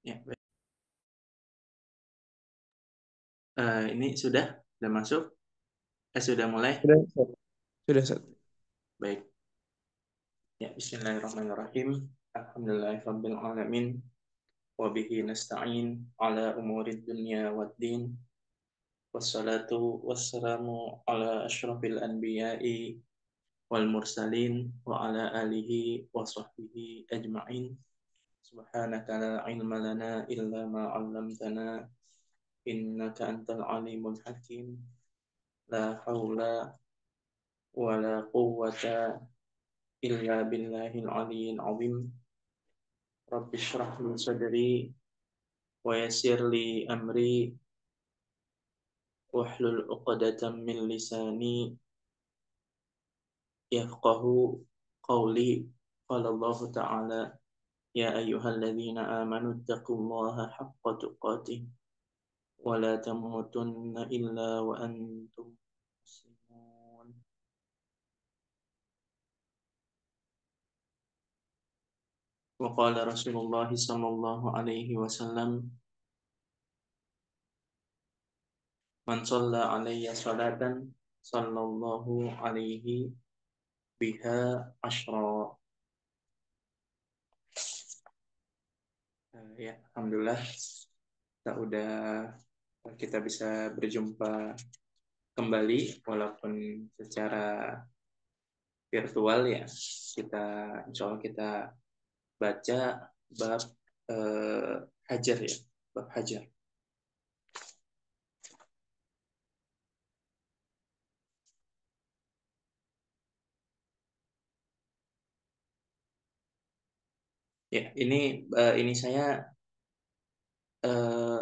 Ya, baik. Ini sudah masuk? Sudah mulai? Sudah, Ustaz. Sudah, Ustaz. Baik. Ya, Bismillahirrahmanirrahim. Alhamdulillahirabbil alamin. Wa bihi nasta'in ala umurid dunya waddin. Wassalatu wassalamu ala asyrafil anbiya'i wal mursalin wa ala alihi wa sahbihi ajma'in. Subhanaka la ilma lana illa ma 'allamtana innaka antal alimul hakim. La haula wa la quwwata illa billahil aliyyil azim. Rabbi shrah li sadri wa yassir li amri wahlul 'uqdatam min lisani yafqahu qawli. Qala Allah ta'ala ya ayyuhalladzina amanu taqullaha haqqa tuqatih wa la tamutunna illa wa antum muslimun. Wa qala Rasulullah sallallahu alaihi wasallam man shalla alayya salatan sallallahu alaihi biha asyra. Ya, alhamdulillah kita bisa berjumpa kembali walaupun secara virtual ya. Insya Allah kita baca bab eh, hajar ya, bab hajar. Ya, ini saya eh,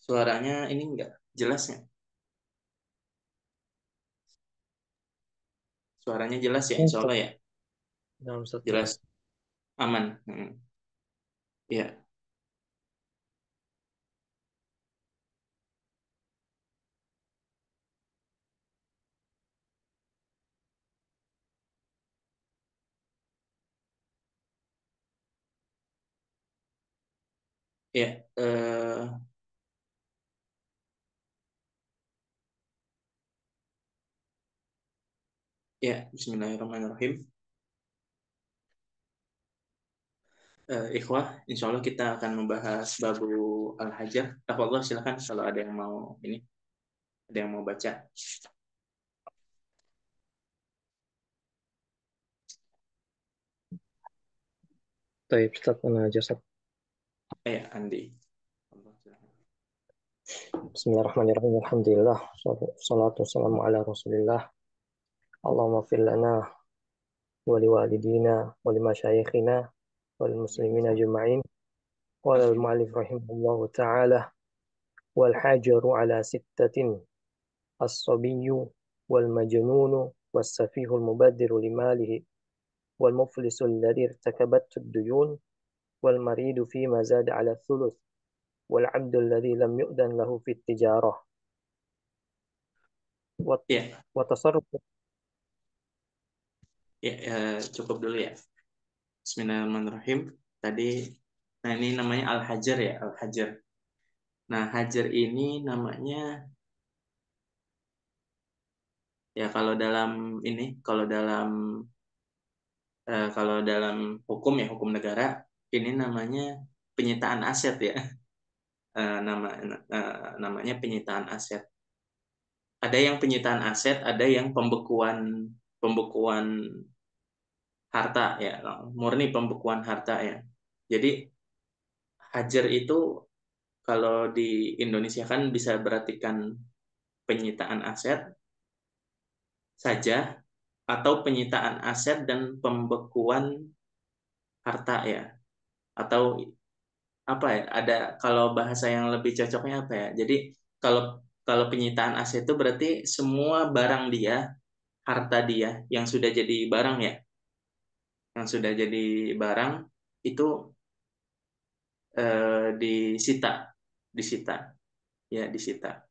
suaranya ini enggak jelas ya? Suaranya jelas ya, Ya, insya Ustaz. Allah ya, Ya, Ustaz, jelas. jelas, aman. Ya, ya, ya. Bismillahirrahmanirrahim. Ikhwah, insya Allah kita akan membahas babu al-hajar. Tafadhol silakan kalau ada yang mau ada yang mau baca. Baik, Ustaz. Mana aja, Ustaz? Andi. Bismillahirrahmanirrahim. Alhamdulillah. Salatu wassalamu ala Rasulillah. Allahumma fir lana wa liwalidina wa limasyayikhina wa lil muslimina ajma'in. Qala al-mu'allif rahimahullahu ta'ala wal hajaru ala sittatin as-sabiyyu wal majnunu was-safihu al-mubaddiru limalihi wal muflisu alladhi irtakabathu ad-duyun wal maridu fima zada ala thuluth wal 'abdu alladhi lam yu'dan lahu fi at-tijarah Ya, وتصرف. ya, cukup dulu ya. Bismillahirrahmanirrahim. Tadi, nah ini namanya al-hajar ya, al-hajar. Nah, hajar ini namanya ya kalau dalam hukum ya, hukum negara ini namanya penyitaan aset ya. Namanya penyitaan aset. Ada yang penyitaan aset, ada yang pembekuan harta ya, murni pembekuan harta ya. Jadi hajar itu kalau di Indonesia kan bisa berartikan penyitaan aset saja atau penyitaan aset dan pembekuan harta ya. Atau apa ya? Ada kalau bahasa yang lebih cocoknya apa ya? Jadi kalau kalau penyitaan aset itu berarti semua barang dia, harta dia yang sudah jadi barang ya, yang sudah jadi barang itu disita, disita, ya disita.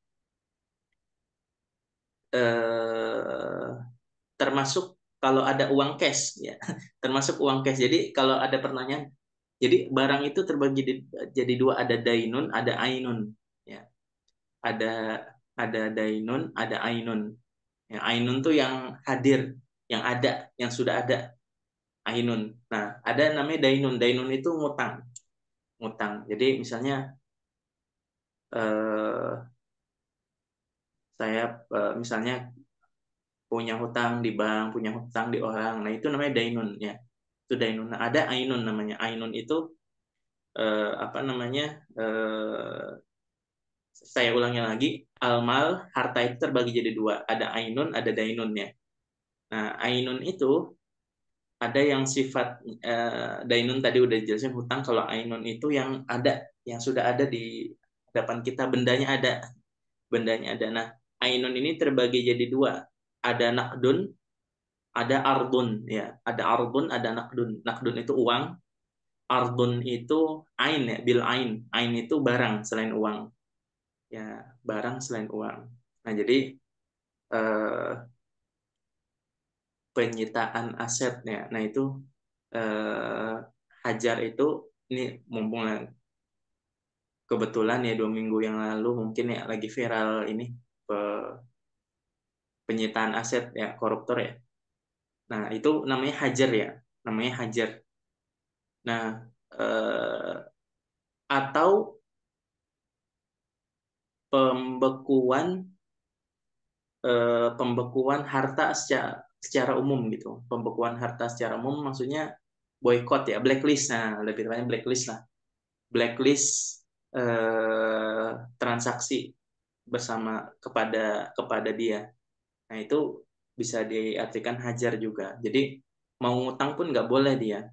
Eh, Termasuk kalau ada uang cash, ya, termasuk uang cash. Jadi kalau ada pertanyaan, Jadi barang itu terbagi jadi dua, ada dainun, ada ainun. Ya, ada dainun, ada ainun. Ya, ainun tuh yang hadir, yang ada, yang sudah ada, ainun. Nah, ada namanya dainun. Dainun itu ngutang, ngutang. Jadi misalnya eh, saya misalnya punya hutang di bank, punya hutang di orang. Nah, itu namanya dainun ya. Itu dainun. Nah, ada ainun namanya. Ainun itu apa namanya? Saya ulangi lagi, almal, harta itu terbagi jadi dua. Ada ainun, ada dainunnya. Nah, ainun itu ada yang sifat dainun tadi udah jelasin hutang. Kalau ainun itu yang ada, yang sudah ada di hadapan kita, bendanya ada, bendanya ada. Nah, ainun ini terbagi jadi dua. Ada nakdun, ada arbun ya. Ada arbun, ada nakdun. Nakdun itu uang, arbun itu ain ya, bil ain. Ain itu barang selain uang. Ya, barang selain uang. Nah, jadi eh, penyitaan asetnya. Nah, itu eh, Hajar itu ini mumpung kebetulan ya 2 minggu yang lalu mungkin ya lagi viral ini penyitaan aset ya koruptor ya. Nah, itu namanya Hajar ya, namanya Hajar. Nah, eh, atau pembekuan pembekuan harta secara umum gitu. Pembekuan harta secara umum maksudnya boykot ya, blacklist. Nah, lebih tepatnya blacklist lah. Blacklist transaksi bersama kepada dia. Nah, itu bisa diartikan hajar juga. Jadi mau ngutang pun nggak boleh dia.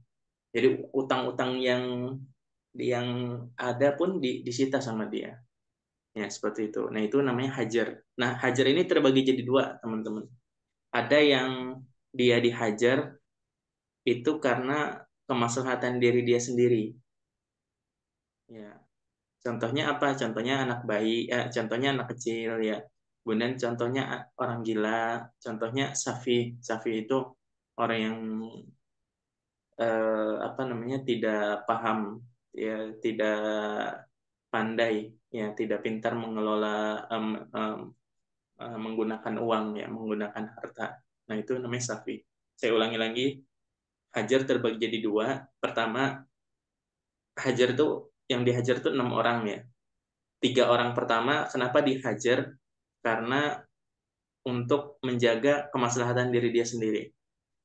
Jadi utang-utang yang ada pun disita sama dia. Ya, seperti itu. Nah, itu namanya hajar. Nah, hajar ini terbagi jadi dua, teman-teman. Ada yang dia dihajar itu karena kemaslahatan diri dia sendiri. Ya, contohnya apa? Contohnya anak bayi, contohnya anak kecil ya. Kemudian contohnya orang gila, contohnya safi. Safi itu orang yang apa namanya tidak paham, ya tidak pandai, ya tidak pintar mengelola em, menggunakan uang ya, menggunakan harta. Nah, itu namanya safi. Saya ulangi lagi, hajar terbagi jadi dua. Pertama, hajar itu yang dihajar itu 6 orang ya. 3 orang pertama kenapa dihajar? Karena untuk menjaga kemaslahatan diri dia sendiri.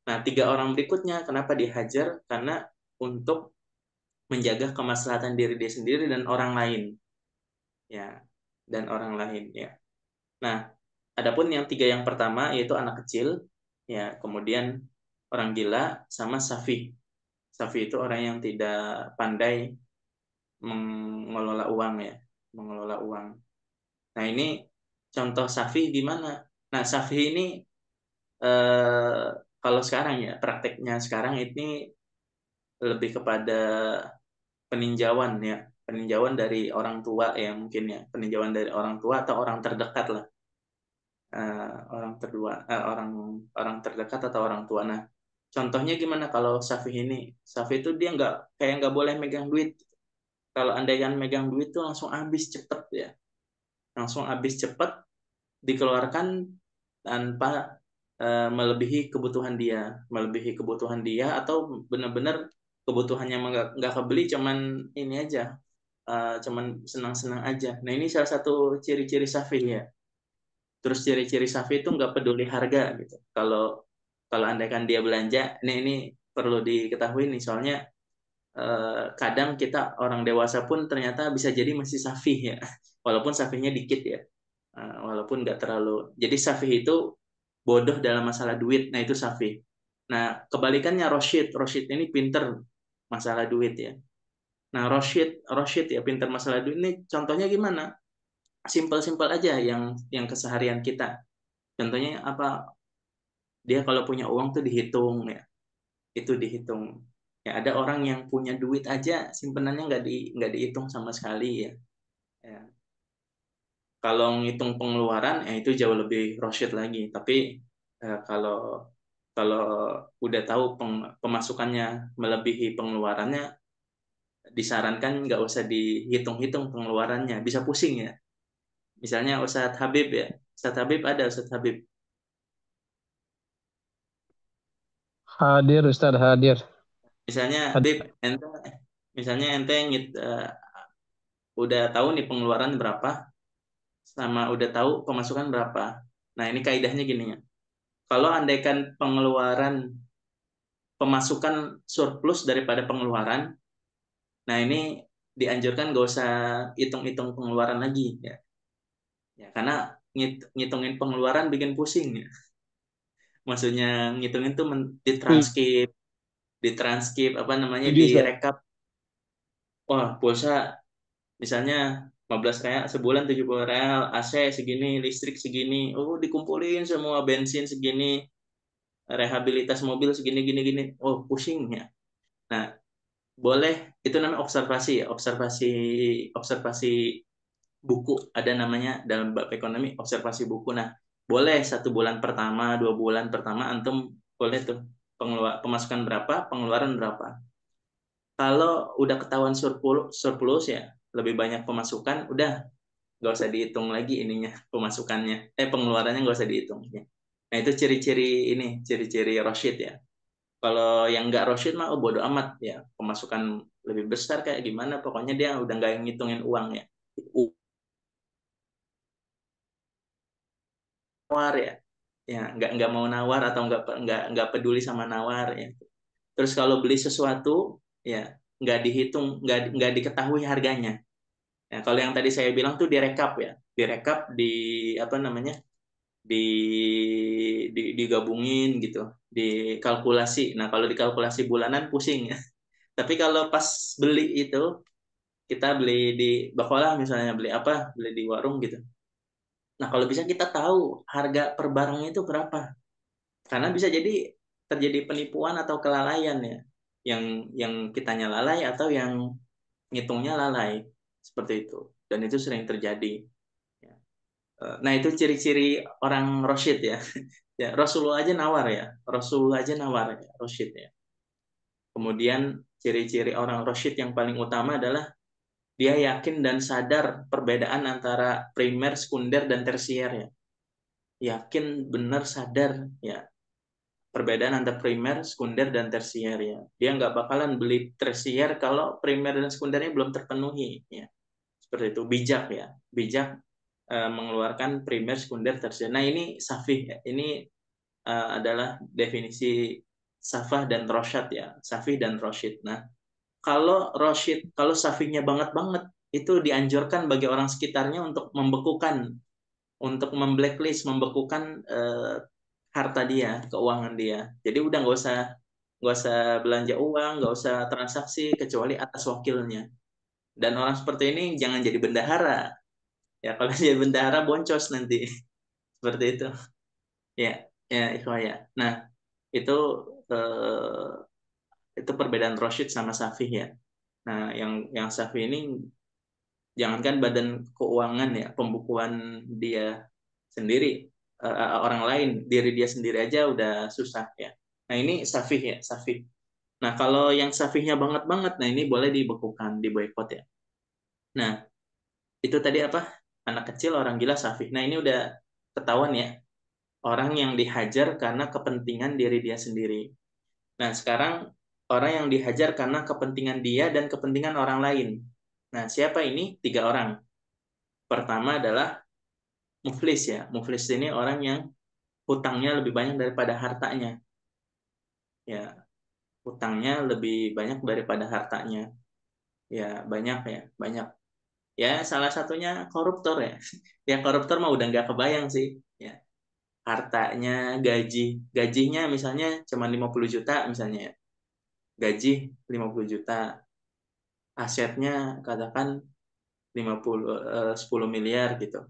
Nah, 3 orang berikutnya kenapa dihajar? Karena untuk menjaga kemaslahatan diri dia sendiri dan orang lain, ya, dan orang lain, ya. Nah, adapun yang 3 yang pertama yaitu anak kecil, ya, kemudian orang gila sama safi. Safi itu orang yang tidak pandai mengelola uang ya, mengelola uang. Nah, ini contoh safi di mana? Nah, safi ini eh, kalau sekarang ya prakteknya sekarang ini lebih kepada peninjauan ya, peninjauan dari orang tua ya mungkin ya, peninjauan dari orang tua atau orang terdekat lah. Orang terdua orang orang terdekat atau orang tua. Nah, contohnya gimana kalau Safi ini? Safi itu dia nggak boleh megang duit. Kalau andaikan megang duit tuh langsung habis cepet ya, langsung habis cepet, dikeluarkan tanpa melebihi kebutuhan dia, atau benar-benar kebutuhannya nggak kebeli, cuman ini aja, cuman senang-senang aja. Nah, ini salah satu ciri-ciri Safi ya. Terus ciri-ciri Safi itu nggak peduli harga gitu. Kalau kalau andaikan dia belanja, ini perlu diketahui nih, soalnya kadang kita orang dewasa pun ternyata bisa jadi masih Safi ya, walaupun Safinya dikit ya. Walaupun nggak terlalu. Jadi Safi itu bodoh dalam masalah duit. Nah, itu Safi. Nah, kebalikannya Roshid. Roshid ini pinter masalah duit ya. Nah, Roshid ya pinter masalah duit ini contohnya gimana? Simpel-simpel aja yang keseharian kita. Contohnya apa? Dia kalau punya uang tuh dihitung ya. Itu dihitung. Ya, ada orang yang punya duit aja simpenannya nggak dihitung sama sekali ya. Ya. Kalau ngitung pengeluaran, itu jauh lebih Roshid lagi. Tapi kalau kalau udah tahu pemasukannya melebihi pengeluarannya, disarankan nggak usah dihitung-hitung pengeluarannya, bisa pusing ya. Misalnya Ustadz Habib ya, Ustadz Habib ada Ustadz Habib. Hadir Ustaz, hadir. Misalnya Habib, Hadir. ente, misalnya ente udah tahu nih pengeluaran berapa, sama udah tahu pemasukan berapa. Nah ini kaidahnya gini ya. Kalau andaikan pemasukan surplus daripada pengeluaran, nah ini dianjurkan nggak usah hitung-hitung pengeluaran lagi ya. Ya karena ngitungin pengeluaran bikin pusing ya. Maksudnya ngitungin tuh ditranskrip apa namanya Setuju Ustaz. direkap. Wah, pulsa misalnya 15 real sebulan, 70 real, AC segini, listrik segini. Oh, dikumpulin semua, bensin segini, rehabilitas mobil segini gini gini. Oh, pusing ya. Nah, boleh itu namanya observasi ya, observasi observasi buku, ada namanya dalam bab ekonomi observasi buku. Nah, boleh 1 bulan pertama, 2 bulan pertama antum boleh tuh pemasukan berapa, pengeluaran berapa. Kalau udah ketahuan surplus, surplus ya, lebih banyak pemasukan, udah nggak usah dihitung lagi ininya, pemasukannya, pengeluarannya nggak usah dihitung ya. Nah itu ciri-ciri ini, ciri-ciri Roshid ya. Kalau yang nggak Roshid mah oh, bodo amat ya, pemasukan lebih besar kayak gimana, pokoknya dia udah nggak ngitungin uang ya. Nawar ya nggak mau nawar atau nggak peduli sama nawar ya. Terus kalau beli sesuatu ya nggak dihitung, nggak diketahui harganya. Ya, kalau yang tadi saya bilang tuh direkap ya, direkap di apa namanya, di, digabungin gitu, dikalkulasi. Nah kalau dikalkulasi bulanan pusing ya. Tapi kalau pas beli itu, kita beli di Bakola misalnya, beli apa, beli di warung gitu. Nah kalau bisa kita tahu harga per barangnya itu berapa, karena bisa jadi terjadi penipuan atau kelalaian ya, yang kitanya lalai atau yang ngitungnya lalai, seperti itu. Dan itu sering terjadi ya. Nah itu ciri-ciri orang Roshid ya. Ya Rasulullah aja nawar ya, Rasulullah aja nawar ya, Roshid ya. Kemudian ciri-ciri orang Roshid yang paling utama adalah dia yakin dan sadar perbedaan antara primer, sekunder, dan tersier ya. Yakin, benar, sadar ya perbedaan antara primer, sekunder, dan tersier ya. Dia nggak bakalan beli tersier kalau primer dan sekundernya belum terpenuhi ya. Seperti itu, bijak ya, bijak mengeluarkan primer, sekunder, tersier. Nah ini safih ya. Ini adalah definisi safah dan rosyad ya, safih dan rosyid. Nah kalau rosyid, kalau safihnya banget banget, itu dianjurkan bagi orang sekitarnya untuk membekukan, untuk memblacklist, membekukan harta dia, keuangan dia. Jadi udah nggak usah belanja uang, nggak usah transaksi kecuali atas wakilnya. Dan orang seperti ini jangan jadi bendahara. Ya kalau jadi bendahara boncos nanti. Seperti itu. Ya, ya ikhwah ya. Nah, itu eh, itu perbedaan Roshid sama Safih ya. Nah, yang Safih ini jangankan badan keuangan ya, pembukuan dia sendiri, orang lain, diri dia sendiri aja udah susah ya. Nah ini safih ya, safih. Nah kalau yang safihnya banget banget, nah ini boleh dibekukan, diboikot ya. Nah itu tadi apa? Anak kecil, orang gila, safih. Nah ini udah ketahuan ya, orang yang dihajar karena kepentingan diri dia sendiri. Nah sekarang orang yang dihajar karena kepentingan dia dan kepentingan orang lain. Nah siapa ini? 3 orang. Pertama adalah muflis ya. Muflis ini orang yang hutangnya lebih banyak daripada hartanya. Ya, hutangnya lebih banyak daripada hartanya. Ya, banyak ya, banyak. Ya, salah satunya koruptor ya. Ya, koruptor mah udah nggak kebayang sih. Ya, hartanya, gajinya misalnya cuma 50 juta misalnya ya. Gaji 50 juta. Asetnya katakan 10 miliar gitu.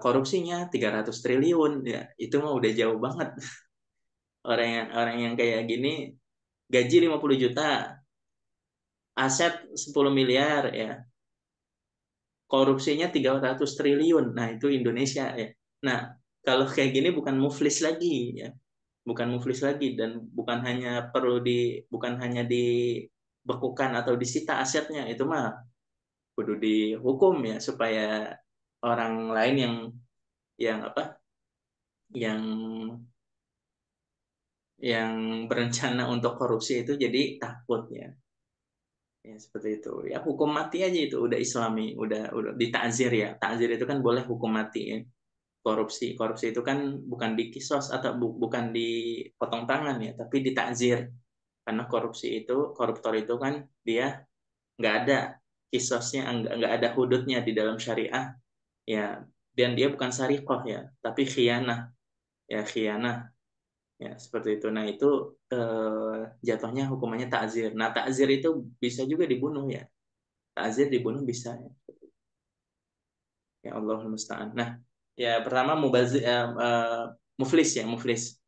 Korupsinya 300 triliun ya. Itu mah udah jauh banget. Orang yang kayak gini gaji 50 juta, aset 10 miliar ya, korupsinya 300 triliun. Nah, itu Indonesia ya. Nah, kalau kayak gini bukan muflis lagi ya. bukan muflis lagi, dan bukan hanya dibekukan atau disita asetnya, itu mah kudu dihukum ya, supaya orang lain yang apa yang yang berencana untuk korupsi itu jadi takut ya. Ya seperti itu. Ya hukum mati aja itu udah Islami, udah ditakzir ya. Takzir itu kan boleh hukum mati ya. Korupsi itu kan bukan dikisos atau bukan dipotong tangan ya, tapi ditakzir. Karena koruptor itu kan dia nggak ada kisosnya, nggak ada hududnya di dalam syariah ya, dan dia bukan sariqah ya, tapi khianah ya, khianah ya, seperti itu. Nah itu jatuhnya hukumannya takzir. Nah takzir itu bisa juga dibunuh ya, takzir dibunuh bisa ya. Ya Allah musta'an. Nah ya pertama muflis ya, muflis.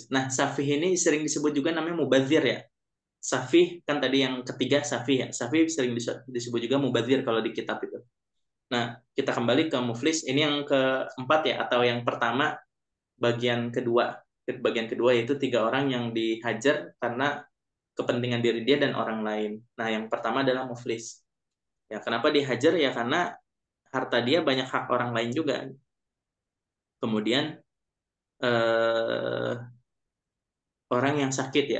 Nah safih ini sering disebut juga namanya mubazir ya. Safih kan tadi yang ketiga safih ya. Safih sering disebut juga mubazir kalau di kitab itu. Nah, kita kembali ke muflis. Ini yang keempat ya, atau yang pertama bagian kedua. Bagian kedua yaitu tiga orang yang dihajar karena kepentingan diri dia dan orang lain. Nah, yang pertama adalah muflis. Ya, kenapa dihajar ya? Karena harta dia banyak hak orang lain juga. Kemudian eh, orang yang sakit ya,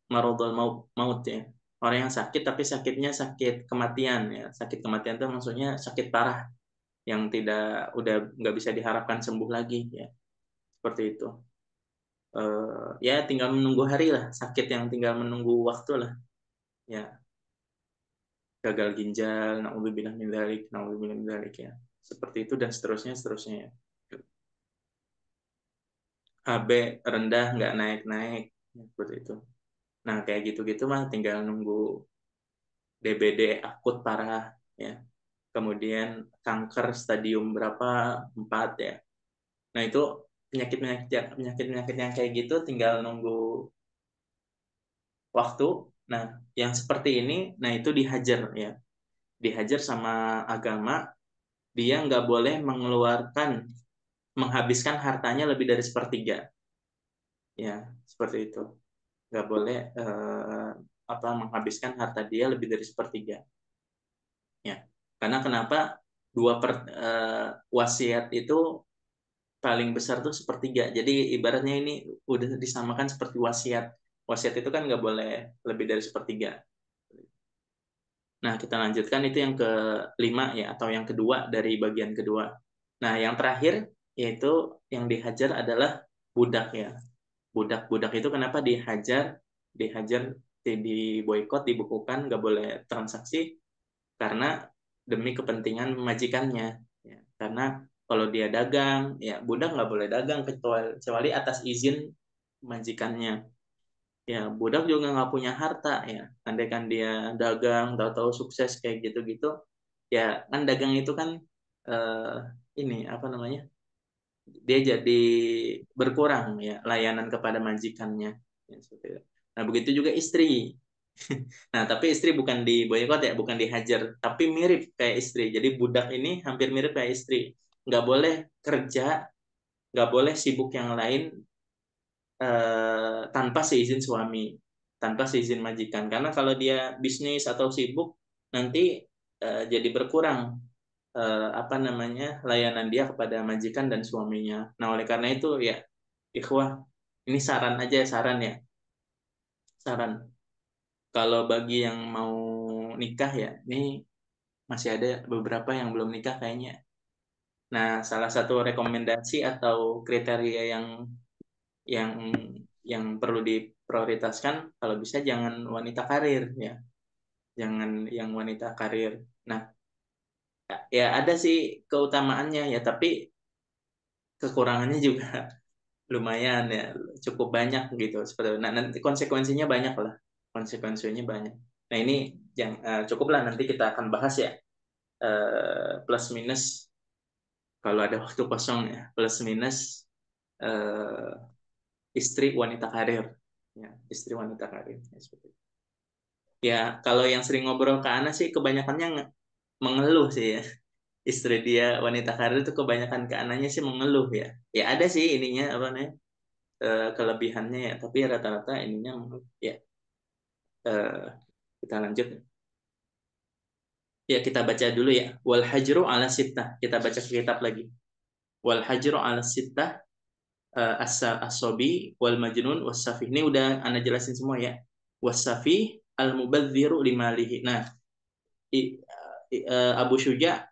maradul maut ya. Orang yang sakit tapi sakitnya sakit kematian ya. Sakit kematian itu maksudnya sakit parah yang udah nggak bisa diharapkan sembuh lagi ya. Seperti itu. Ya tinggal menunggu hari lah, sakit yang tinggal menunggu waktu lah ya, gagal ginjal, naudzubillah min dzalik ya, seperti itu dan seterusnya ya. HB rendah nggak naik-naik ya, seperti itu. Nah kayak gitu-gitu mah tinggal nunggu DBD akut parah ya, kemudian kanker stadium berapa, 4 ya. Nah itu penyakit-penyakit yang kayak gitu tinggal nunggu waktu. Nah, yang seperti ini, nah itu dihajar ya, dihajar sama agama. Dia nggak boleh menghabiskan hartanya lebih dari sepertiga, ya seperti itu. Nggak boleh menghabiskan harta dia lebih dari sepertiga, ya. Karena kenapa wasiat itu paling besar tuh sepertiga. Jadi ibaratnya ini udah disamakan seperti wasiat. Wasiat itu kan nggak boleh lebih dari sepertiga. Nah, kita lanjutkan itu yang kelima ya, atau yang kedua dari bagian kedua. Nah, yang terakhir yaitu yang dihajar adalah budak ya. Budak itu kenapa dihajar? Dihajar, diboikot, dibekukan, nggak boleh transaksi karena demi kepentingan majikannya. Ya. Karena kalau dia dagang, ya budak nggak boleh dagang kecuali atas izin majikannya. Ya budak juga nggak punya harta ya, andai kan dia dagang tahu-tahu sukses kayak gitu-gitu ya, kan dagang itu kan eh, ini apa namanya, dia jadi berkurang ya layanan kepada majikannya ya, seperti itu. Nah begitu juga istri. Nah tapi istri bukan diboykot ya, bukan dihajar, tapi mirip kayak istri. Jadi budak ini hampir mirip kayak istri, nggak boleh kerja, nggak boleh sibuk yang lain tanpa seizin suami, tanpa seizin majikan. Karena kalau dia bisnis atau sibuk, nanti jadi berkurang apa namanya layanan dia kepada majikan dan suaminya. Nah, oleh karena itu ya, ikhwah, ini saran aja, saran ya, saran. Kalau bagi yang mau nikah ya, ini masih ada beberapa yang belum nikah kayaknya. Nah, salah satu rekomendasi atau kriteria yang yang perlu diprioritaskan, kalau bisa jangan wanita karir ya, jangan yang wanita karir. Nah ya ada sih keutamaannya ya, tapi kekurangannya juga lumayan ya, cukup banyak gitu seperti itu. Nah nanti konsekuensinya banyak lah, konsekuensinya banyak. Nah ini yang cukuplah, nanti kita akan bahas ya, plus minus kalau ada waktu kosong ya, plus minus eh, istri wanita karir ya, istri wanita karir ya, seperti itu. Ya kalau yang sering ngobrol ke Ana sih kebanyakannya mengeluh sih ya, istri dia wanita karir itu kebanyakan ke Ananya sih mengeluh ya. Ya ada sih ininya apa namanya, kelebihannya ya, tapi rata-rata ininya ya. eh, kita lanjut ya, kita baca dulu ya. Wal hajru ala sittah, kita baca kitab lagi. Wal hajru ala sittah, as-sabi wal majnun was-safih. Ini udah Anda jelasin semua ya. Was-safih al-mubadziru limalihi. Nah, Abu Syuja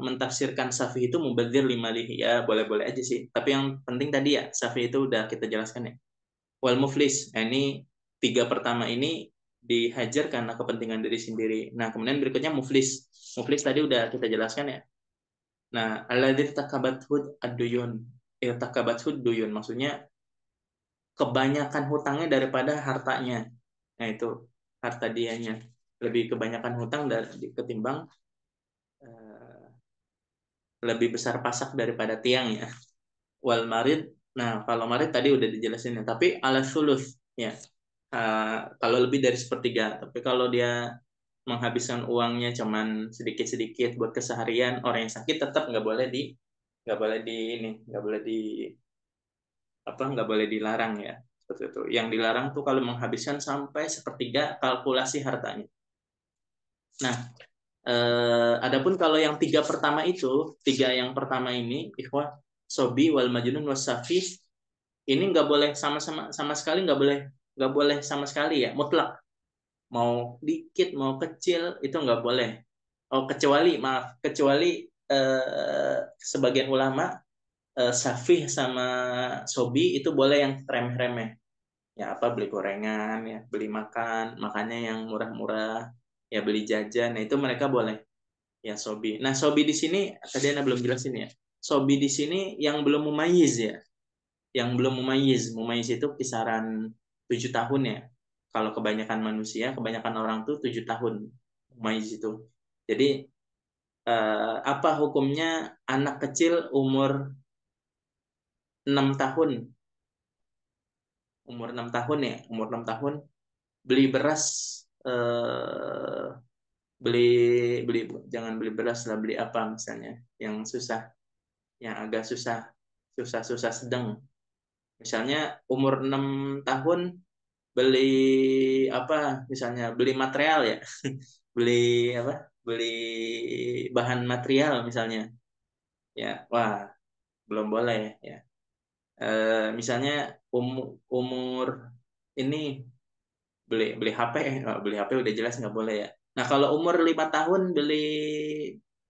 mentafsirkan safih itu mubadzir limalihi, ya boleh-boleh aja sih. Tapi yang penting tadi ya, safih itu udah kita jelaskan ya. Wal muflis. Nah, ini tiga pertama ini dihajar karena kepentingan diri sendiri. Nah, kemudian berikutnya muflis. Muflis tadi udah kita jelaskan ya. Nah, alladzi takabathud ad-duyun. Takabathud duyun maksudnya kebanyakan hutangnya daripada hartanya. Nah, itu harta dianya. Lebih kebanyakan hutang dari ketimbang eh, lebih besar pasak daripada tiang ya. Wal marid. Nah, kalau marid tadi udah dijelasin ya, tapi ala sulus ya. Kalau lebih dari sepertiga. Tapi kalau dia menghabiskan uangnya cuman sedikit-sedikit buat keseharian, orang yang sakit tetap nggak boleh di ini, nggak boleh dilarang ya, seperti itu. Yang dilarang tuh kalau menghabiskan sampai sepertiga kalkulasi hartanya. Nah, adapun kalau yang tiga yang pertama ini, ikhwah, sobi wal majnun wasafi, ini nggak boleh sama sekali, nggak boleh sama sekali ya, mutlak. Mau dikit mau kecil itu nggak boleh. Oh, kecuali sebagian ulama safih sama sobi itu boleh yang remeh-remeh. Ya apa, beli gorengan ya, beli makannya yang murah-murah, ya beli jajan. Nah, itu mereka boleh. Ya sobi. Nah, sobi di sini tadi Anda belum jelasin ya. Sobi di sini yang belum mumayyiz ya. Yang belum mumayyiz. Mumayyiz itu kisaran 7 tahun ya. Kalau kebanyakan manusia, kebanyakan orang tuh 7 tahun mumayyiz itu. Jadi apa hukumnya anak kecil umur 6 tahun? Umur 6 tahun beli beras, eh, beli beli jangan beli beras lah, beli apa misalnya yang susah, yang agak susah sedang. Misalnya umur 6 tahun beli apa, misalnya beli material ya. Beli apa? Beli bahan material misalnya. Ya, wah, belum boleh ya. Misalnya umur ini beli beli HP, beli HP udah jelas nggak boleh ya. Nah, kalau umur 5 tahun beli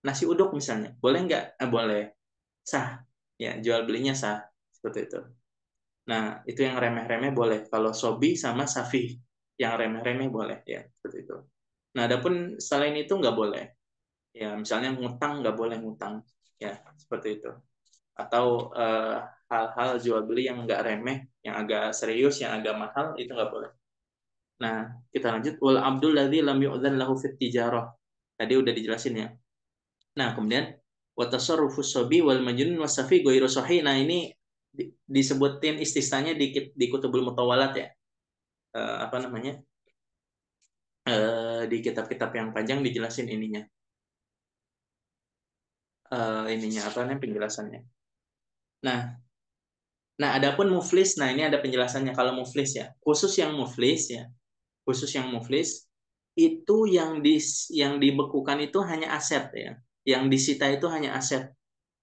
nasi uduk misalnya, boleh nggak? Boleh, sah. Ya, jual belinya sah seperti itu. Nah, itu yang remeh-remeh boleh. Kalau sobi sama safi yang remeh-remeh boleh ya, seperti itu. Nah, adapun selain itu nggak boleh. Ya, misalnya ngutang nggak boleh ngutang. Ya, seperti itu. Atau hal-hal jual beli yang nggak remeh, yang agak serius, yang agak mahal, itu nggak boleh. Nah, kita lanjut. Wal abdul ladzi lam yu'dzan lahu fit tijarah. Tadi udah dijelasin ya. Nah, kemudian wa tasarrufus sabi wal majnun wasafi ghairu sahih. Nah, ini disebutin istisnanya di Kutubul Mutawalat ya. Apa namanya? Di kitab-kitab yang panjang dijelasin ininya. Ininya apa namanya, penjelasannya. Nah, adapun muflis, nah ini ada penjelasannya. Kalau muflis ya, khusus yang muflis itu yang dibekukan itu hanya aset ya. Yang disita itu hanya aset.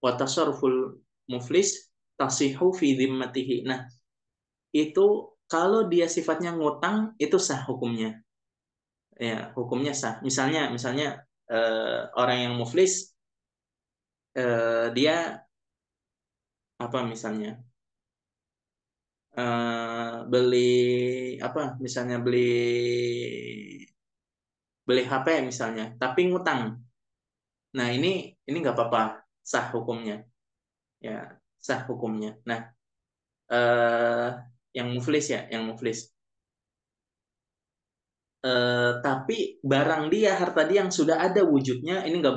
Wa tasarruful muflis tasihu fi dhimmatihi. Nah, itu kalau dia sifatnya ngutang itu sah hukumnya. Ya, hukumnya sah. Misalnya orang yang muflis, dia apa misalnya, beli apa misalnya, beli beli HP misalnya tapi ngutang. Nah, ini nggak apa-apa, sah hukumnya ya, sah hukumnya. Nah, eh, yang muflis ya, yang muflis, tapi barang dia, harta dia yang sudah ada wujudnya, ini nggak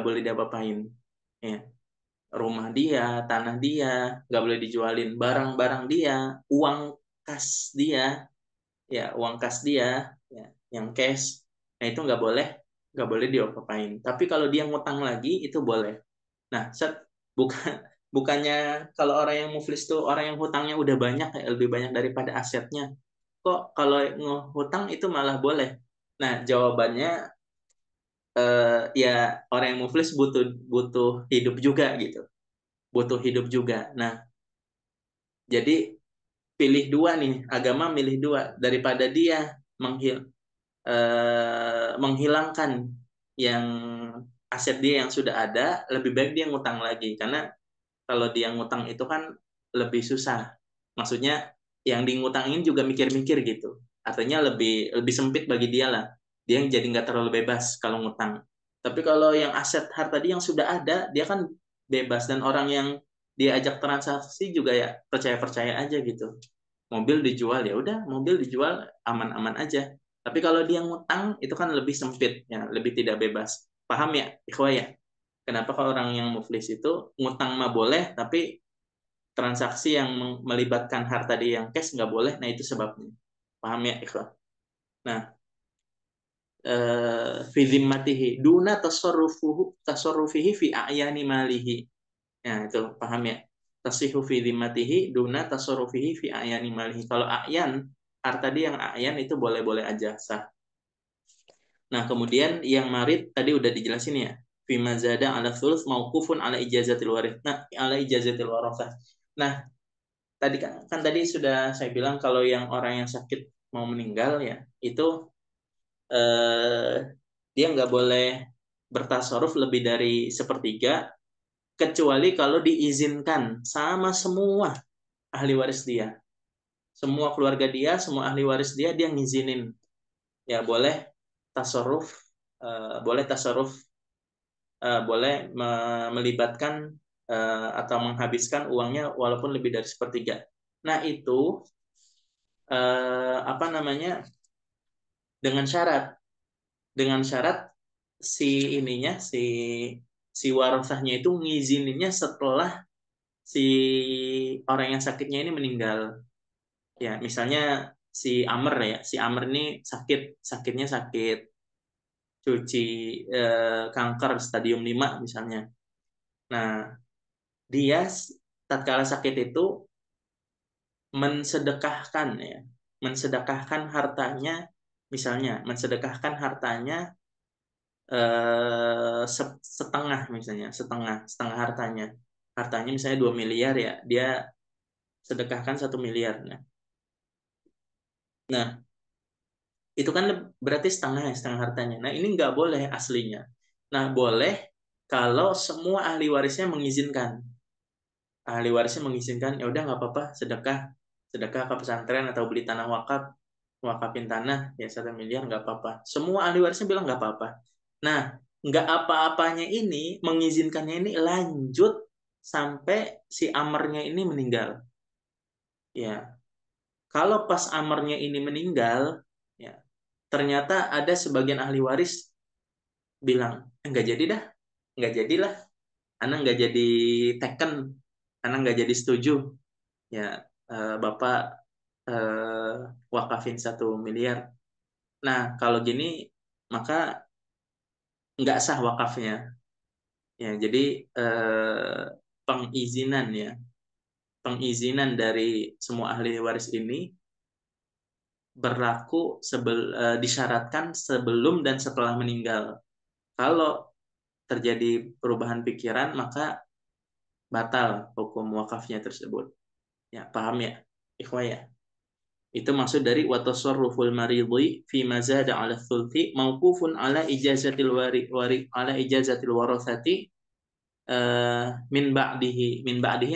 boleh diapa-apain ya. Rumah dia, tanah dia nggak boleh dijualin, barang-barang dia, uang kas dia, ya uang kas dia ya, yang cash, nah itu nggak boleh diapa-apain. Tapi kalau dia ngutang lagi itu boleh. Nah, bukan Bukannya kalau orang yang muflis tuh orang yang hutangnya udah banyak ya, lebih banyak daripada asetnya. Kok kalau ngehutang itu malah boleh? Nah, jawabannya ya orang yang muflis butuh butuh hidup juga gitu. Butuh hidup juga. Nah, jadi pilih dua nih, agama milih dua daripada dia menghilangkan yang aset dia yang sudah ada, lebih baik dia ngutang lagi karena kalau dia ngutang itu kan lebih susah. Maksudnya yang di ngutangin juga mikir-mikir gitu. Artinya lebih lebih sempit bagi dia lah. Dia yang jadi nggak terlalu bebas kalau ngutang. Tapi kalau yang aset harta dia yang sudah ada, dia kan bebas dan orang yang dia ajak transaksi juga ya percaya-percaya aja gitu. Mobil dijual ya udah, mobil dijual aman-aman aja. Tapi kalau dia ngutang itu kan lebih sempit ya, lebih tidak bebas. Paham ya, ikhwah ya? Kenapa kalau orang yang muflis itu ngutang mah boleh, tapi transaksi yang melibatkan harta dia yang cash nggak boleh. Nah itu sebabnya. Paham ya, ikhwah? Nah, fi zimmatihi duna tasarrufihi fi a'yani malihi. Nah, itu paham ya? Tasihu fi zimmatihi duna tasarrufihi fi a'yani malihi. Kalau a'yan, harta dia yang a'yan itu boleh-boleh aja sah. Nah, kemudian yang marid tadi udah dijelasin ya. Fima zada ala thuluth mauqufun ala ijazatil warith. Nah, ala ijazatil warasah. Nah, tadi kan tadi sudah saya bilang kalau yang orang yang sakit mau meninggal ya, itu eh, dia nggak boleh bertasarruf lebih dari sepertiga kecuali kalau diizinkan sama semua ahli waris dia. Semua keluarga dia, semua ahli waris dia, dia ngizinin. Ya boleh tasarruf, boleh tasarruf boleh melibatkan atau menghabiskan uangnya walaupun lebih dari sepertiga. Nah itu apa namanya dengan syarat si ininya si warasahnya itu ngizininnya setelah si orang yang sakitnya ini meninggal. Ya misalnya si Amr ini sakitnya sakit cuci kanker stadium 5 misalnya. Nah dia tatkala sakit itu mensedekahkan ya, mensedekahkan hartanya, misalnya mensedekahkan hartanya setengah misalnya, setengah hartanya. Hartanya misalnya 2 miliar ya, dia sedekahkan 1 miliar. Nah, itu kan berarti setengah ya, setengah hartanya. Nah, ini nggak boleh aslinya. Nah, boleh kalau semua ahli warisnya mengizinkan. Ahli warisnya mengizinkan, ya udah nggak apa-apa, sedekah sedekah ke pesantren atau beli tanah wakaf, wakafin tanah ya 1 miliar nggak apa-apa. Semua ahli warisnya bilang nggak apa-apa. Nah, nggak apa-apanya ini mengizinkannya ini lanjut sampai si amernya ini meninggal. Ya, kalau pas amernya ini meninggal, ya ternyata ada sebagian ahli waris bilang nggak jadi dah, nggak jadilah, anak nggak jadi teken, anak nggak jadi setuju. Ya, bapak eh, wakafin 1 miliar. Nah, kalau gini maka nggak sah wakafnya. Ya, jadi eh, pengizinan ya, pengizinan dari semua ahli waris ini berlaku disyaratkan sebelum dan setelah meninggal. Kalau terjadi perubahan pikiran, maka batal hukum wakafnya tersebut. Ya, paham ya, ikhwah ya? Itu maksud dari watasarruful maridhi fi mazada ala thulthi mauqufun ala ijazatil ala ijazatil warathati min ba'dihi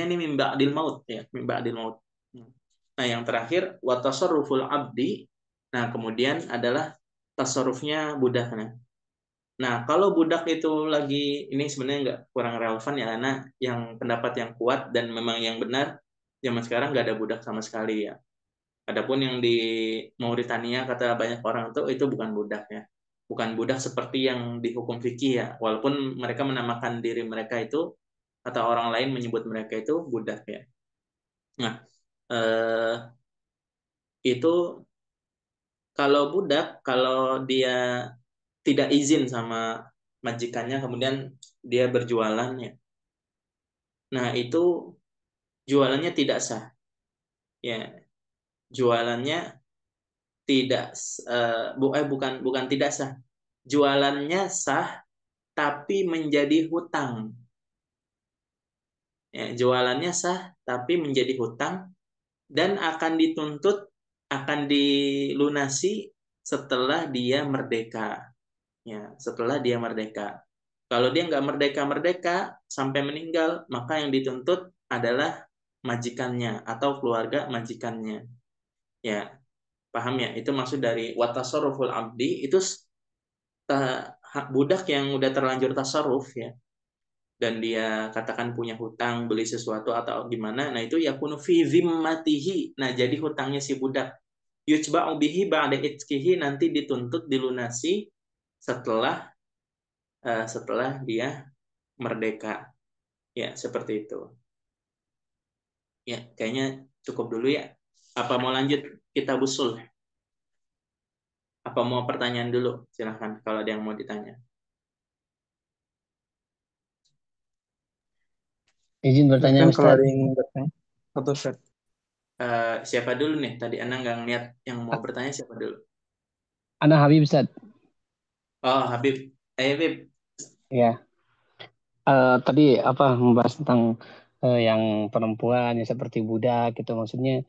ini min ba'dil maut ya, min ba'dil maut. Nah, yang terakhir watasarruful abdi. Nah, kemudian adalah tasarrufnya budak. Nah, kalau budak itu lagi ini sebenarnya nggak kurang relevan ya karena yang pendapat yang kuat dan memang yang benar zaman sekarang nggak ada budak sama sekali ya. Adapun yang di Mauritania kata banyak orang tuh itu bukan budak ya. Bukan budak seperti yang dihukum fikih ya. Walaupun mereka menamakan diri mereka itu atau orang lain menyebut mereka itu budak ya. Nah, eh, itu kalau budak kalau dia tidak izin sama majikannya kemudian dia berjualan ya. Nah, itu jualannya tidak sah. Ya, jualannya tidak bukan bukan tidak sah. Jualannya sah tapi menjadi hutang. Ya, jualannya sah tapi menjadi hutang dan akan dituntut, akan dilunasi setelah dia merdeka. Ya, setelah dia merdeka. Kalau dia nggak merdeka-merdeka sampai meninggal, maka yang dituntut adalah majikannya atau keluarga majikannya. Ya, paham ya? Itu maksud dari watasarruful abdi itu budak yang udah terlanjur tasarruf ya, dan dia katakan punya hutang beli sesuatu atau gimana, nah itu yakunu fi zimmatihi. Nah, jadi hutangnya si budak yujba'u bihi ba'da itqihi, nanti dituntut dilunasi setelah setelah dia merdeka. Ya, seperti itu. Ya, kayaknya cukup dulu ya. Apa mau lanjut kita usul? Apa mau pertanyaan dulu? Silahkan kalau ada yang mau ditanya. Izin bertanya Silahkan kalau Ustadz. ada yang ingin bertanya. Atau Ustaz. Siapa dulu nih? Tadi Anda nggak ngeliat yang mau bertanya siapa dulu? Ana Habib Ustadz. Oh, Habib. Habib. Ya, tadi apa membahas tentang yang perempuan yang seperti budak gitu. Maksudnya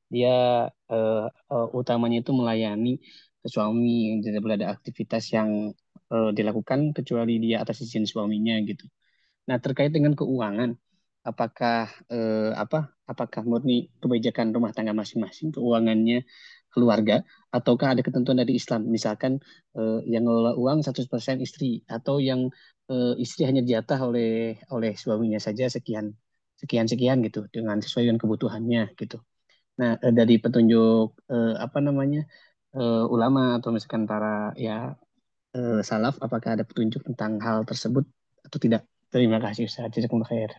dia eh, utamanya itu melayani suami, tidak boleh ada aktivitas yang dilakukan kecuali dia atas izin suaminya gitu. Nah, terkait dengan keuangan, apakah apakah murni kebijakan rumah tangga masing-masing keuangannya keluarga ataukah ada ketentuan dari Islam? Misalkan yang ngelola uang 100% istri atau yang istri hanya dijatah oleh suaminya saja sekian sekian sekian gitu dengan sesuai dengan kebutuhannya gitu. Nah, dari petunjuk apa namanya ulama atau misalkan para ya salaf, apakah ada petunjuk tentang hal tersebut atau tidak? Terima kasih Ustaz. Jazakumullah khair.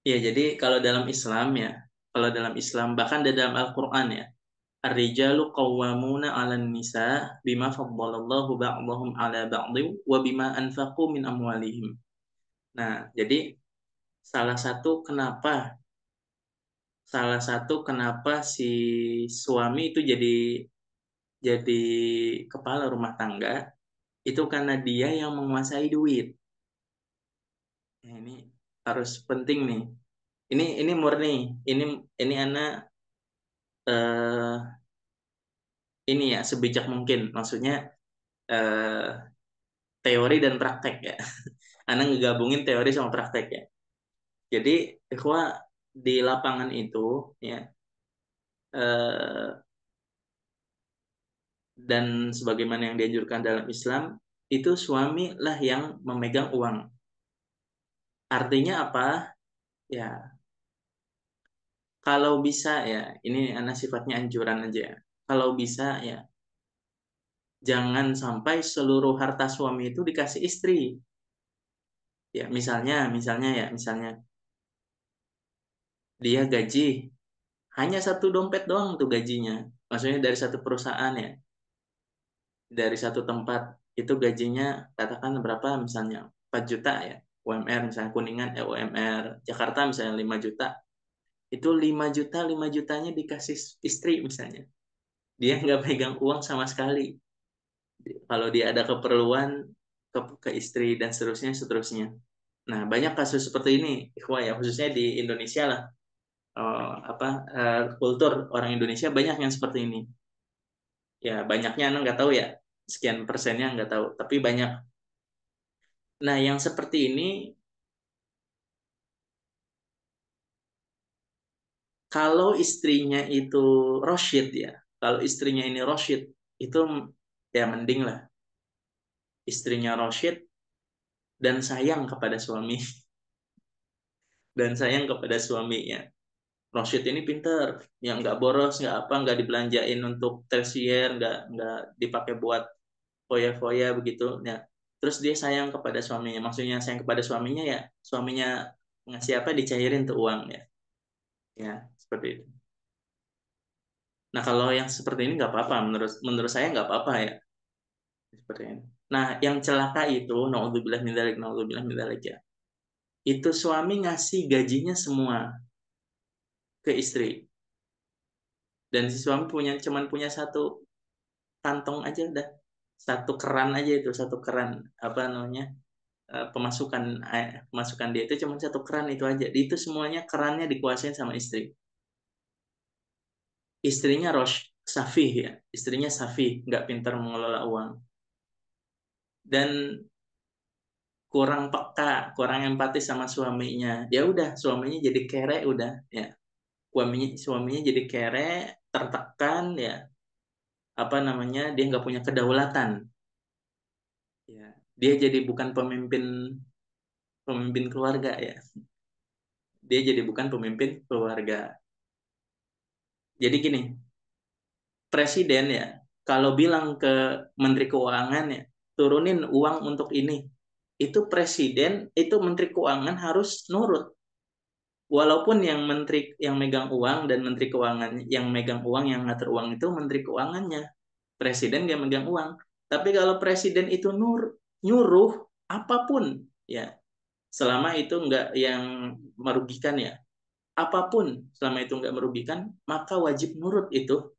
Ya, jadi kalau dalam Islam ya, kalau dalam Islam bahkan di dalam Al-Qur'an ya, ar-rijalu qawwamuna 'alan nisa bima faddalallahu ba'dahum 'ala ba'dhin wa bima anfaqu min amwalihim. Nah, jadi salah satu kenapa salah satu kenapa si suami itu jadi kepala rumah tangga itu karena dia yang menguasai duit. Nah, ini harus penting nih. Ini murni. Ini anak eh, ini ya sebijak mungkin. Maksudnya eh, teori dan praktek ya. Anak ngegabungin teori sama praktek ya. Jadi ikhwah di lapangan itu ya, eh, dan sebagaimana yang dianjurkan dalam Islam itu suami lah yang memegang uang. Artinya apa? Ya, kalau bisa ya, ini anak sifatnya anjuran aja. Kalau bisa ya, jangan sampai seluruh harta suami itu dikasih istri. Ya, misalnya dia gaji hanya satu dompet doang tuh gajinya. Maksudnya dari satu perusahaan ya, dari satu tempat itu gajinya katakan berapa misalnya 4 juta ya. UMR misalnya Kuningan UMR Jakarta misalnya 5 juta. Itu 5 juta, 5 jutanya dikasih istri misalnya. Dia nggak pegang uang sama sekali. Kalau dia ada keperluan ke istri dan seterusnya. Nah, banyak kasus seperti ini, ikhwah ya, khususnya di Indonesia lah. Kultur orang Indonesia banyak yang seperti ini. Ya, banyaknya anak nggak tahu ya, sekian persennya nggak tahu, tapi banyak. Nah, yang seperti ini, kalau istrinya itu Roshid ya, kalau istrinya ini Roshid, itu ya mending lah. Istrinya Roshid dan sayang kepada suami, dan sayang kepada suaminya. Roshid ini pinter, yang nggak boros, nggak apa, nggak dibelanjain untuk tersier, nggak dipakai buat foya-foya begitu. Ya. Terus dia sayang kepada suaminya, maksudnya sayang kepada suaminya ya, suaminya ngasih apa dicairin tuh uang ya, ya seperti itu. Nah kalau yang seperti ini nggak apa-apa, menurut menurut saya nggak apa-apa ya, seperti ini. Nah yang celaka itu, naudzubillah min dzalik ya. itu suami ngasih gajinya semua ke istri. Dan si suami cuman punya satu kantong aja udah. Satu keran aja itu, satu keran apa namanya? Pemasukan dia itu cuma satu keran itu aja. Itu semuanya kerannya dikuasain sama istri. Istrinya Safih ya, istrinya Safih, nggak pintar mengelola uang dan kurang peka, kurang empati sama suaminya. Ya udah, suaminya jadi kere udah ya. Suaminya jadi kere, tertekan ya. Apa namanya? Dia nggak punya kedaulatan. Ya, dia jadi bukan pemimpin pemimpin keluarga ya. Dia jadi bukan pemimpin keluarga. Jadi gini, presiden ya, kalau bilang ke Menteri Keuangan ya, turunin uang untuk ini, itu presiden, itu Menteri Keuangan harus nurut. Walaupun yang menteri yang megang uang dan Menteri Keuangan yang megang uang, yang ngatur uang itu Menteri Keuangannya, presiden nggak megang uang. Tapi kalau presiden itu nyuruh apapun ya, selama itu nggak yang merugikan ya, apapun selama itu nggak merugikan, maka wajib nurut itu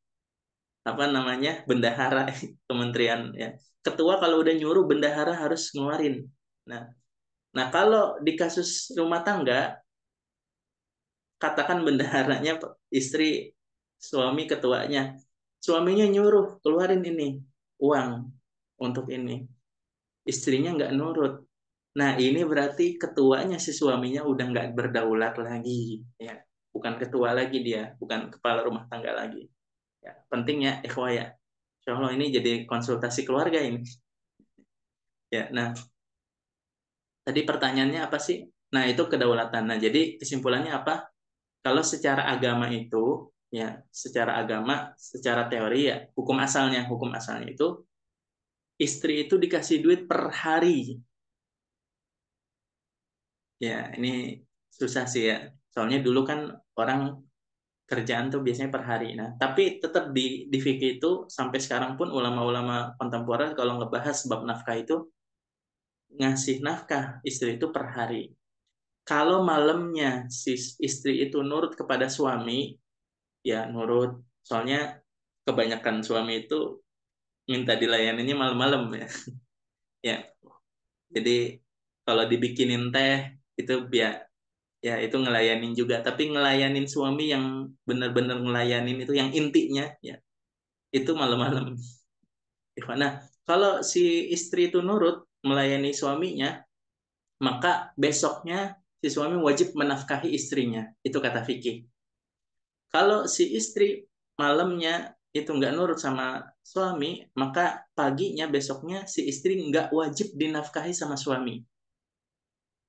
apa namanya bendahara kementerian ya. Ketua kalau udah nyuruh, bendahara harus ngeluarin. Nah, kalau di kasus rumah tangga, katakan bendaharanya istri, suami ketuanya, suaminya nyuruh keluarin ini uang untuk ini, istrinya nggak nurut. Nah, ini berarti ketuanya si suaminya udah nggak berdaulat lagi ya, bukan ketua lagi dia, bukan kepala rumah tangga lagi ya. Penting ya ikhwah ya, insya Allah ini jadi konsultasi keluarga ini ya. Nah, tadi pertanyaannya apa sih? Nah, itu kedaulatan. Nah, jadi kesimpulannya apa? Kalau secara agama itu, ya, secara agama, secara teori ya, hukum asalnya itu, istri itu dikasih duit per hari. Ya, ini susah sih ya. Soalnya dulu kan orang kerjaan tuh biasanya per hari. Nah, tapi tetap di fikih itu, sampai sekarang pun ulama-ulama kontemporer kalau ngebahas bab nafkah itu, ngasih nafkah istri itu per hari. Kalau malamnya si istri itu nurut kepada suami, ya nurut. Soalnya kebanyakan suami itu minta dilayaninya malam-malam ya. Ya, jadi kalau dibikinin teh itu biar ya itu ngelayanin juga, tapi ngelayanin suami yang benar-benar ngelayanin itu yang intinya ya itu malam-malam. Nah, kalau si istri itu nurut melayani suaminya, maka besoknya si suami wajib menafkahi istrinya. Itu kata fikih. Kalau si istri malamnya itu nggak nurut sama suami, maka paginya besoknya si istri nggak wajib dinafkahi sama suami.